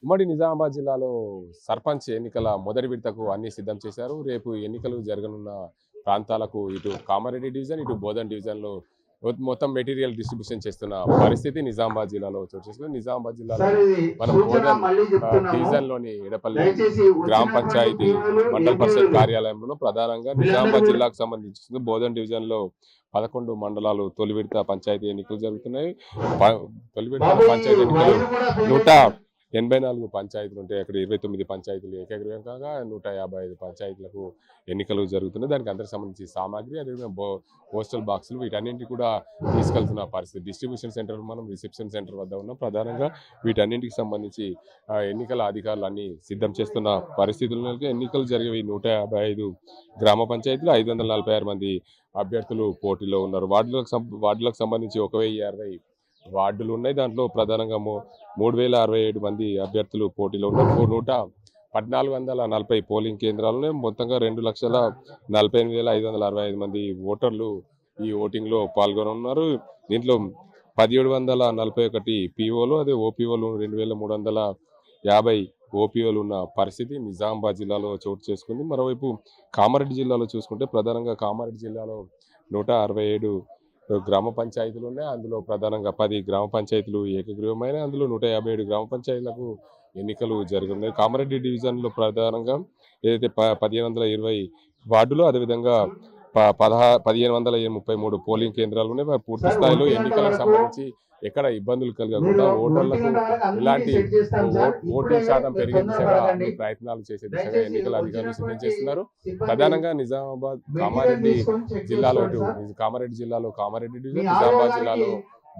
ఉమ్మడి నిజామాబాద్ జిల్లాలో సర్పంచ్ ఎన్నికల మొదటి విడతకు అన్ని సిద్ధం చేశారు. రేపు ఎన్నికలు జరగనున్న ప్రాంతాలకు ఇటు కామారెడ్డి డివిజన్, ఇటు బోధన్ డివిజన్లో మొత్తం మెటీరియల్ డిస్ట్రిబ్యూషన్ చేస్తున్న పరిస్థితి నిజామాబాద్ జిల్లాలో చోటు చేసుకుంది. నిజామాబాద్ జిల్లాలో మనం బోధన్ డివిజన్లోని ఎడపల్లి గ్రామ పంచాయతీ మండల పరిషత్ కార్యాలయంలో ప్రధానంగా నిజామాబాద్ జిల్లాకు సంబంధించి బోధన్ డివిజన్లో 11 మండలాలు తొలి విడత పంచాయతీ ఎన్నికలు జరుగుతున్నాయి. తొలి విడత పంచాయతీ ఎన్నికలు 184 పంచాయతీలు ఉంటాయి. అక్కడ 29 పంచాయతీలు ఏకగ్రీవం కాగా 155 పంచాయతీలకు ఎన్నికలు జరుగుతున్నాయి. దానికి అందరికి సంబంధించి సామాగ్రి, అదేవిధంగా పోస్టల్ బాక్సులు వీటన్నింటి కూడా తీసుకెళ్తున్న పరిస్థితి. డిస్ట్రిబ్యూషన్ సెంటర్ మనం రిసెప్షన్ సెంటర్ వద్ద ఉన్నాం. ప్రధానంగా వీటన్నింటికి సంబంధించి ఎన్నికల అధికారులు అన్ని సిద్ధం చేస్తున్న పరిస్థితుల్లో ఎన్నికలు జరిగేవి 155 గ్రామ పంచాయతీలు, 546 మంది అభ్యర్థులు పోటీలో ఉన్నారు. వార్డులకు సంబంధించి 1060 వార్డులు ఉన్నాయి. దాంట్లో ప్రధానంగా 3067 మంది అభ్యర్థులు పోటీలో ఉన్నారు. 1440 పోలింగ్ కేంద్రాలు ఉన్నాయి. మొత్తంగా 2,48,565 మంది ఓటర్లు ఈ ఓటింగ్ లో పాల్గొనున్నారు. దీంట్లో 1741 పిఓలు, అదే ఓపీఓలు 2350 ఓపీఓలు ఉన్న పరిస్థితి నిజామాబాద్ జిల్లాలో చోటు చేసుకుంది. మరోవైపు కామారెడ్డి జిల్లాలో చూసుకుంటే ప్రధానంగా కామారెడ్డి జిల్లాలో 167 గ్రామ పంచాయతీలు ఉన్నాయి. అందులో ప్రధానంగా 10 గ్రామ పంచాయతీలు ఏకగ్రీవమైన, అందులో 157 గ్రామ పంచాయతీలకు ఎన్నికలు జరుగుతున్నాయి. కామారెడ్డి డివిజన్ లో ప్రధానంగా ఏదైతే 1520 వార్డులు, అదేవిధంగా 1533 పోలింగ్ కేంద్రాలు ఉన్నాయి. పూర్తి స్థాయిలో ఎన్నికలకు సంబంధించి ఎక్కడ ఇబ్బందులు కలగకుండా ఓటర్లకు ఇలాంటి ఓటింగ్ శాతం పెరిగే దిశగా ప్రయత్నాలు చేసే దిశగా ఎన్నికల అధికారులు సిద్ధం చేస్తున్నారు. ప్రధానంగా నిజామాబాద్ కామారెడ్డి జిల్లాలో కామారెడ్డి డివిజన్, నిజామాబాద్ జిల్లాలో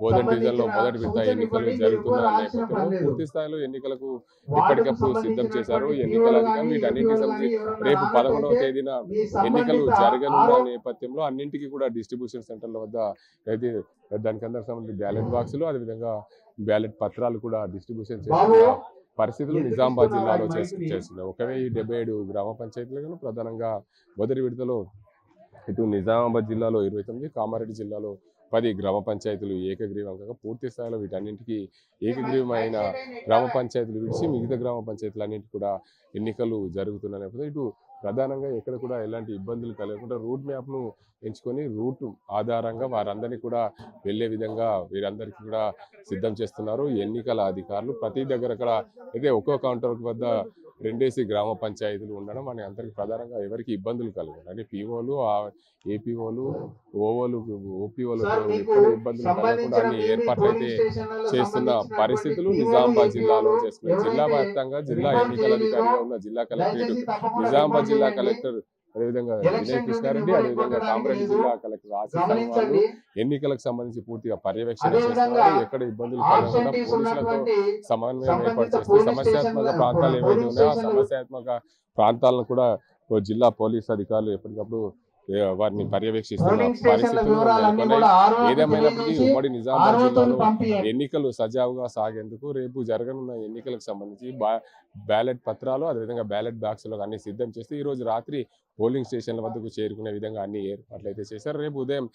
బోధన్ డివిజన్ లో మొదటి విడత ఎన్నికలు జరుగుతున్న నేపథ్యంలో పూర్తి స్థాయిలో ఎన్నికలకు ఇప్పటికప్పుడు సిద్ధం చేశారు ఎన్నికల అధికారులు. వీటన్నింటికి సంబంధించి రేపు 11వ తేదీన ఎన్నికలు జరగనున్న నేపథ్యంలో అన్నింటికి కూడా డిస్ట్రిబ్యూషన్ సెంటర్ల వద్ద అయితే దానికి అందరికి సంబంధించి బ్యాలెట్ బాక్సులు, అదేవిధంగా బ్యాలెట్ పత్రాలు కూడా డిస్ట్రిబ్యూషన్ చేస్తున్న పరిస్థితులు నిజామాబాద్ జిల్లాలో చేస్తున్నాయి. 1077 గ్రామ పంచాయతీలను ప్రధానంగా మొదటి విడతలో ఇటు నిజామాబాద్ జిల్లాలో 29, కామారెడ్డి జిల్లాలో 10 గ్రామ పంచాయతీలు ఏకగ్రీవం కాగా పూర్తి స్థాయిలో వీటన్నింటికి ఏకగ్రీవమైన గ్రామ పంచాయతీలు విడిచి మిగతా గ్రామ పంచాయతీలు అన్నింటికి కూడా ఎన్నికలు జరుగుతున్న నేపథ్యంలో ఇటు ప్రధానంగా ఎక్కడ కూడా ఎలాంటి ఇబ్బందులు కలగకుండా రూట్ మ్యాప్ను ఎంచుకొని రూట్ ఆధారంగా వారందరినీ కూడా వెళ్లే విధంగా వీరందరికీ కూడా సిద్ధం చేస్తున్నారు ఎన్నికల అధికారులు. ప్రతి దగ్గర కూడా అయితే ఒక్కో కౌంటర్ వద్ద 2 గ్రామ పంచాయతీలు ఉండడం మన అందరికి ప్రధానంగా ఎవరికి ఇబ్బందులు కలగదు. అంటే పీఓలు, ఏపీఓలు, ఓపీఓలు ఇబ్బందులు కలగకుండా అన్ని ఏర్పాట్లు అయితే చేస్తున్న పరిస్థితులు నిజామాబాద్ జిల్లాలో చేస్తున్నాయి. జిల్లా వ్యాప్తంగా జిల్లా ఎన్నికల అధికారిగా ఉన్న జిల్లా కలెక్టరేట్, నిజామాబాద్ జిల్లా కలెక్టర్, అదేవిధంగా విజయ్ కృష్ణారెడ్డి, అదేవిధంగా కామారెడ్డి జిల్లా కలెక్టర్ ఆశీస్ వాళ్ళు ఎన్నికలకు సంబంధించి పూర్తిగా పర్యవేక్షణ చేస్తున్నారు. ఎక్కడ ఇబ్బందులు కలగకుండా పోలీసులతో సమన్వయం ఏర్పాటు చేస్తూ సమస్యాత్మక ప్రాంతాలు ఏవైతే ఉన్నాయో ఆ సమస్యాత్మక ప్రాంతాలను కూడా జిల్లా పోలీసు అధికారులు ఎప్పటికప్పుడు వారిని పర్యవేక్షిస్తున్న పరిస్థితులు నెలకొన్నాయి. ఏదేమైనప్పటికీ ఉమ్మడి నిజామాబాద్ జిల్లాలో ఎన్నికలు సజావుగా సాగేందుకు రేపు జరగనున్న ఎన్నికలకు సంబంధించి బ్యాలెట్ పత్రాలు, అదేవిధంగా బ్యాలెట్ బాక్సులకు అన్ని సిద్ధం చేస్తే ఈ రోజు రాత్రి పోలింగ్ స్టేషన్ల వద్దకు చేరుకునే విధంగా అన్ని ఏర్పాట్లు అయితే చేశారు. రేపు ఉదయం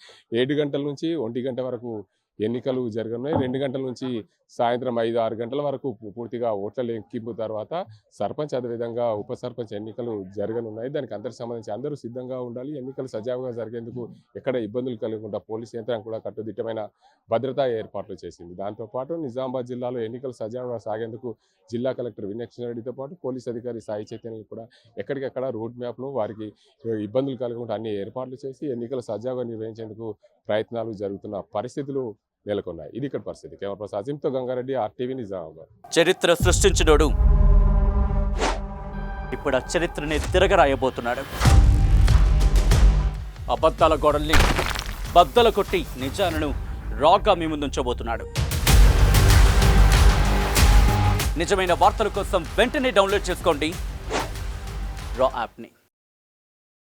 7 గంటల నుంచి 1 గంట వరకు ఎన్నికలు జరగనున్నాయి. 2 గంటల నుంచి సాయంత్రం 5-6 గంటల వరకు పూర్తిగా ఓట్ల లెక్కింపు తర్వాత సర్పంచ్, అదేవిధంగా ఉప సర్పంచ్ ఎన్నికలు జరగనున్నాయి. దానికి అందరికి సంబంధించి అందరూ సిద్ధంగా ఉండాలి. ఎన్నికలు సజావుగా జరిగేందుకు ఎక్కడ ఇబ్బందులు కలగకుండా పోలీసు యంత్రం కూడా కట్టుదిట్టమైన భద్రతా ఏర్పాట్లు చేసింది. దాంతోపాటు నిజామాబాద్ జిల్లాలో ఎన్నికలు సజావుగా సాగేందుకు జిల్లా కలెక్టర్ వినయ్ కృష్ణారెడ్డితో పాటు పోలీస్ అధికారి సాయి చైతన్య కూడా ఎక్కడికక్కడ రూట్ మ్యాప్ను వారికి ఇబ్బందులు కలగకుండా అన్ని ఏర్పాట్లు చేసి ఎన్నికలు సజావుగా నిర్వహించేందుకు ప్రయత్నాలు జరుగుతున్న పరిస్థితులు నెలకొన్నాయి. ఇది ఇక్కడ పరిస్థితి. కెమెరా పర్సన్ అజీంతో గంగారెడ్డి, RTV నిజామాబాద్. చరిత్ర సృష్టించినోడు ఇప్పుడు ఆ చరిత్రని తిరగరాయబోతున్నాడు. అబద్ధాల గోడల్ని బద్దలు కొట్టి నిజాలను రాగా మీ ముందుంచబోతున్నాడు. నిజమైన వార్తల కోసం వెంటనే డౌన్లోడ్ చేసుకోండి రా యాప్ని.